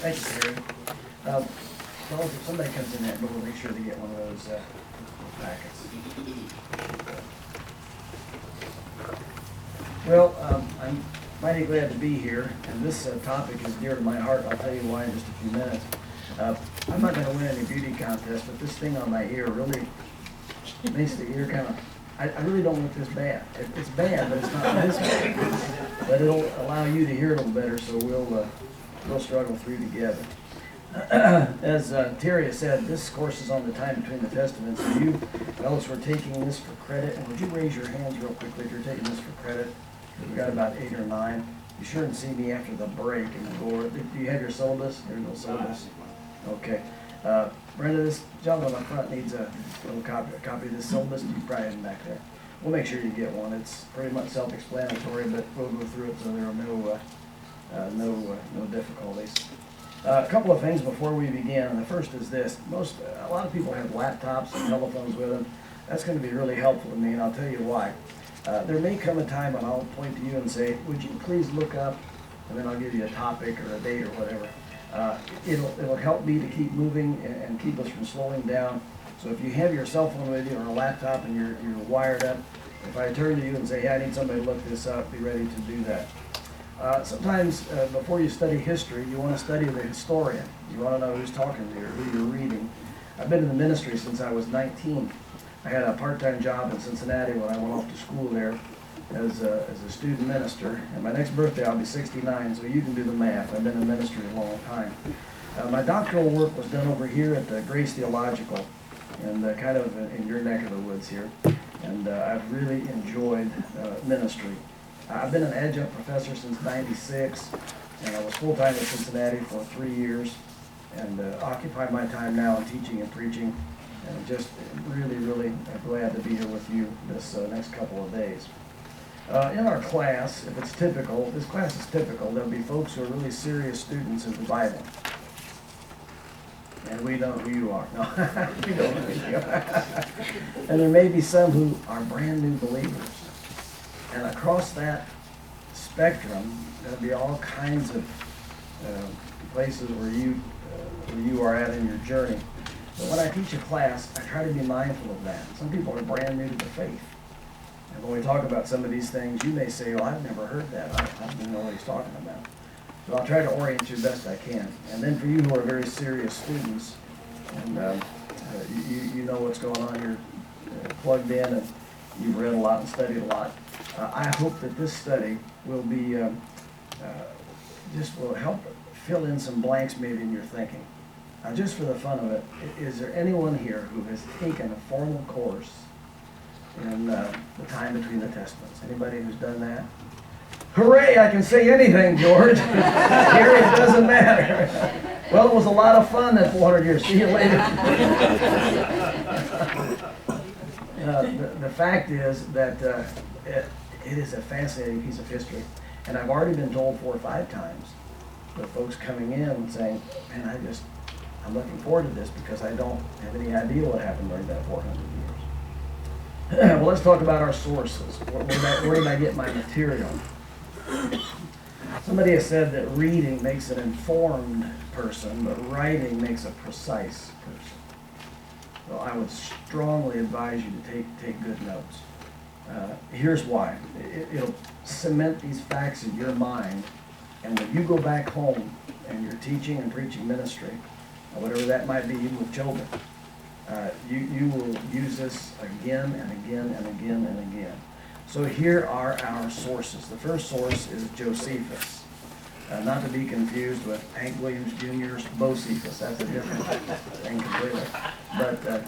Thank you, Terry. Fellas, if somebody comes in that door, make sure to get one of those packets. Well, I'm mighty glad to be here, and this topic is dear to my heart. I'll tell you why in just a few minutes. I'm not going to win any beauty contest, but this thing on my ear really makes the ear kind of, I really don't look this bad. It's bad, but it's not this bad. But it'll allow you to hear a little better, so we'll struggle through together. As Terry has said, this course is on the time between the Testaments. And you fellows were taking this for credit, and would you raise your hands real quickly if you're taking this for credit? We've got about 8 or 9. Be sure and see me after the break and go over. Do you have your syllabus? There's no syllabus. Okay. Brenda, this gentleman up front needs a little copy of this syllabus. You probably have it back there. We'll make sure you get one. It's pretty much self-explanatory, but we'll go through it so there are no difficulties. A couple of things before we begin. The first is this. A lot of people have laptops and telephones with them. That's going to be really helpful to me, and I'll tell you why. There may come a time when I'll point to you and say, would you please look up, and then I'll give you a topic or a date or whatever. It'll help me to keep moving and keep us from slowing down. So if you have your cell phone with you or a laptop and you're wired up, if I turn to you and say, hey, I need somebody to look this up, be ready to do that. Sometimes before you study history, you want to study the historian. You want to know who's talking to you or who you're reading. I've been in the ministry since I was 19. I had a part-time job in Cincinnati when I went off to school there as a student minister. And my next birthday, I'll be 69, so you can do the math. I've been in ministry a long time. My doctoral work was done over here at Grace Theological, and kind of in your neck of the woods here. And I've really enjoyed ministry. I've been an adjunct professor since '96, and I was full-time at Cincinnati for 3 years, and occupy my time now in teaching and preaching. And I'm just really glad to be here with you this next couple of days. In our class, if it's typical, this class is typical, there'll be folks who are really serious students of the Bible. And we know who you are. No, we don't know who you are. And there may be some who are brand new believers. And across that spectrum, there'll be all kinds of places where you are at in your journey. But when I teach a class, I try to be mindful of that. Some people are brand new to the faith. And when we talk about some of these things, you may say, well, I've never heard that. I don't even know what he's talking about. So I'll try to orient you best I can. And then for you who are very serious students, and you know what's going on, you're plugged in and you've read a lot and studied a lot. I hope that this study will be, just will help fill in some blanks maybe in your thinking. Just for the fun of it, is there anyone here who has taken a formal course in the time between the Testaments? Anybody who's done that? Hooray, I can say anything, George. Here it doesn't matter. Well, it was a lot of fun that 400 years. See you later. The fact is that it is a fascinating piece of history. And I've already been told 4 or 5 times with folks coming in and saying, man, I'm looking forward to this because I don't have any idea what happened during that 400 years. Well, let's talk about our sources. Where did I get my material? Somebody has said that reading makes an informed person, but writing makes a precise person. Well, I would strongly advise you to take good notes. Here's why. It'll cement these facts in your mind, and when you go back home and you're teaching and preaching ministry, whatever that might be, even with children, you will use this again and again and again and again. So here are our sources. The first source is Josephus. Not to be confused with Hank Williams Jr.'s Bocephus. That's a different thing completely. But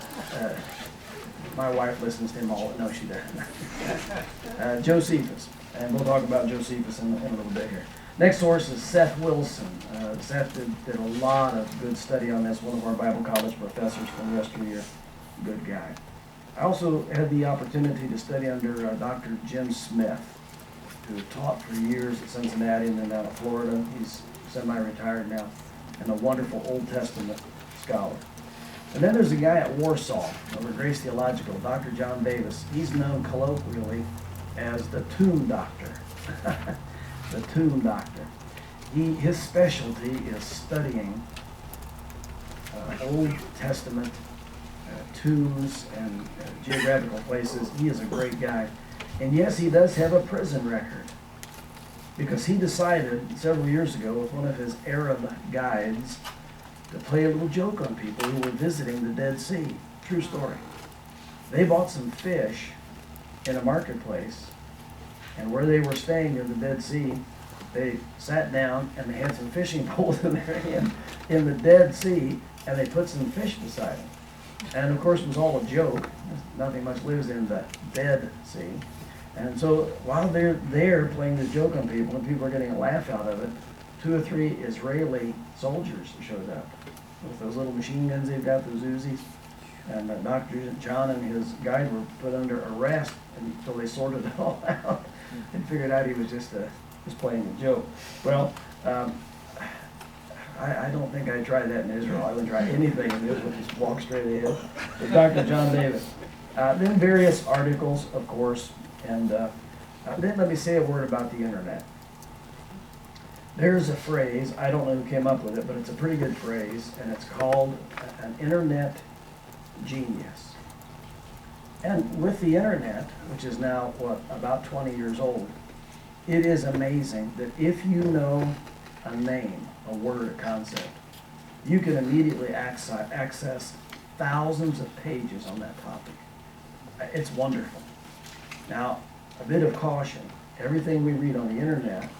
my wife listens to him all. No, she doesn't. Josephus. And we'll talk about Josephus in a little bit here. Next source is Seth Wilson. Seth did a lot of good study on this, one of our Bible college professors from yesteryear. Good guy. I also had the opportunity to study under Dr. Jim Smith, who taught for years at Cincinnati and then down at Florida. He's semi-retired now, and a wonderful Old Testament scholar. And then there's a guy at Warsaw, over Grace Theological, Dr. John Davis. He's known colloquially as the Tomb Doctor. The Tomb Doctor. his specialty is studying Old Testament tombs and geographical places. He is a great guy. And yes, he does have a prison record, because he decided several years ago with one of his Arab guides to play a little joke on people who were visiting the Dead Sea. True story. They bought some fish in a marketplace, and where they were staying in the Dead Sea, they sat down and they had some fishing poles in their hand in the Dead Sea, and they put some fish beside them. And of course, it was all a joke. Nothing much lives in the Dead Sea. And so while they're there playing this joke on people, and people are getting a laugh out of it, 2 or 3 Israeli soldiers showed up with those little machine guns they've got, those Uzis. And Dr. John and his guide were put under arrest until they sorted it all out and figured out he was just playing a joke. Well, I don't think I'd try that in Israel. I wouldn't try anything in Israel, just walk straight ahead. But Dr. John Davis. Then various articles, of course, and then let me say a word about the internet. There's a phrase, I don't know who came up with it, but it's a pretty good phrase, and it's called an internet genius. And with the internet, which is now, about 20 years old, it is amazing that if you know a name, a word, a concept, you can immediately access thousands of pages on that topic. It's wonderful. Now, a bit of caution. Everything we read on the internet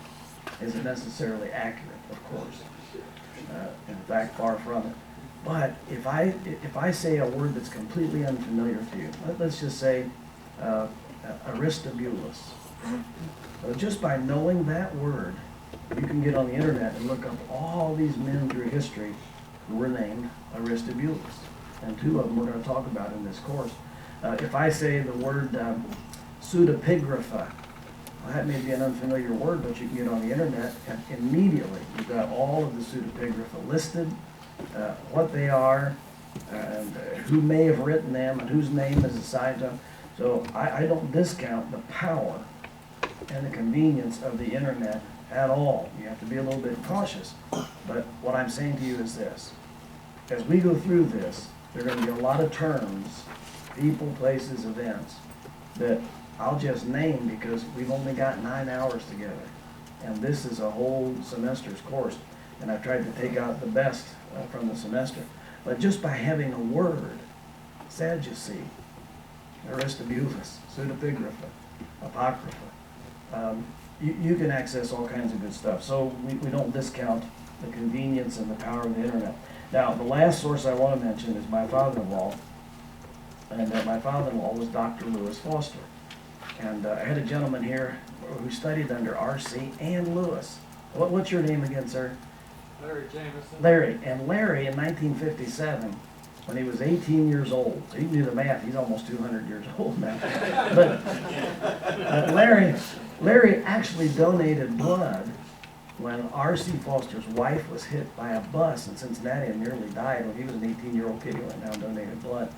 isn't necessarily accurate, of course. In fact, far from it. But if I say a word that's completely unfamiliar to you, let's just say Aristobulus. So just by knowing that word, you can get on the internet and look up all these men through history who were named Aristobulus. And 2 of them we're going to talk about in this course. If I say the word pseudepigrapha, well, that may be an unfamiliar word, but you can get on the internet and immediately you've got all of the pseudepigrapha listed, what they are, and who may have written them, and whose name is assigned to them. So I don't discount the power and the convenience of the internet at all. You have to be a little bit cautious. But what I'm saying to you is this. As we go through this, there are going to be a lot of terms, people, places, events, that I'll just name because we've only got 9 hours together. And this is a whole semester's course. And I've tried to take out the best from the semester. But just by having a word, Sadducee, Aristobulus, pseudepigrapha, apocrypha, you can access all kinds of good stuff. So we don't discount the convenience and the power of the internet. Now, the last source I want to mention is my father-in-law. And my father-in-law was Dr. Lewis Foster. And I had a gentleman here who studied under R.C. and Lewis. What's your name again, sir? Larry Jameson. Larry. And Larry, in 1957, when he was 18 years old, so you can do the math, he's almost 200 years old now. But Larry actually donated blood when R.C. Foster's wife was hit by a bus in Cincinnati and nearly died. When he was an 18-year-old kid, he went down and donated blood.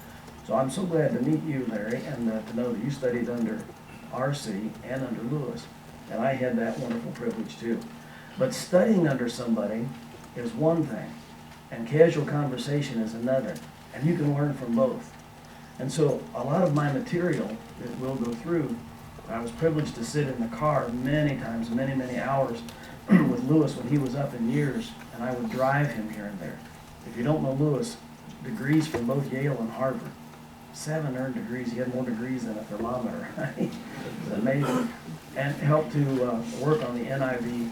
So I'm so glad to meet you, Larry, and to know that you studied under R.C. and under Lewis. And I had that wonderful privilege too. But studying under somebody is one thing, and casual conversation is another. And you can learn from both. And so a lot of my material that we'll go through, I was privileged to sit in the car many times, many hours with Lewis when he was up in years, and I would drive him here and there. If you don't know Lewis, degrees from both Yale and Harvard. 7 earned degrees. He had more degrees than a thermometer. It's amazing. And helped to work on the NIV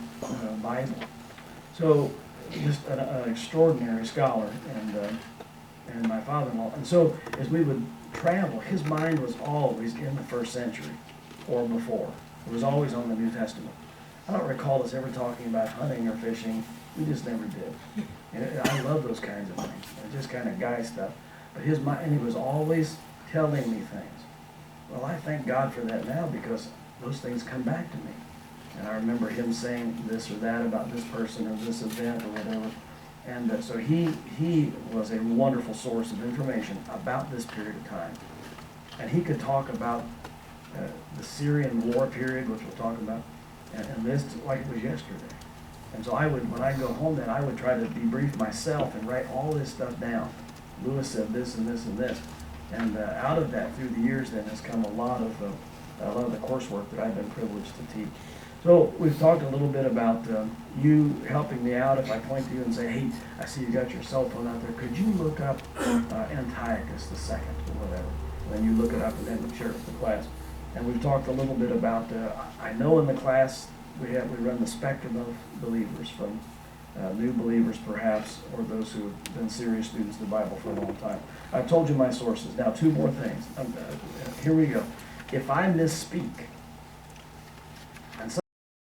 Bible. So just an extraordinary scholar and my father-in-law. And so as we would travel, his mind was always in the 1st century or before. It was always on the New Testament. I don't recall us ever talking about hunting or fishing. We just never did. And I love those kinds of things. They're just kind of guy stuff. But his mind, and he was always telling me things. Well, I thank God for that now because those things come back to me. And I remember him saying this or that about this person or this event or whatever. And so he was a wonderful source of information about this period of time. And he could talk about the Syrian war period, which we'll talk about, and this like it was yesterday. And so when I go home then, I would try to debrief myself and write all this stuff down. Lewis said this and this and this. And out of that, through the years then, has come a lot of the coursework that I've been privileged to teach. So we've talked a little bit about you helping me out if I point to you and say, hey, I see you got your cell phone out there. Could you look up Antiochus II or whatever? And then you look it up and then share it with the class. And we've talked a little bit about, I know in the class we run the spectrum of believers, from new believers perhaps, or those who have been serious students of the Bible for a long time. I've told you my sources. Now, two more things. Here we go. If I misspeak,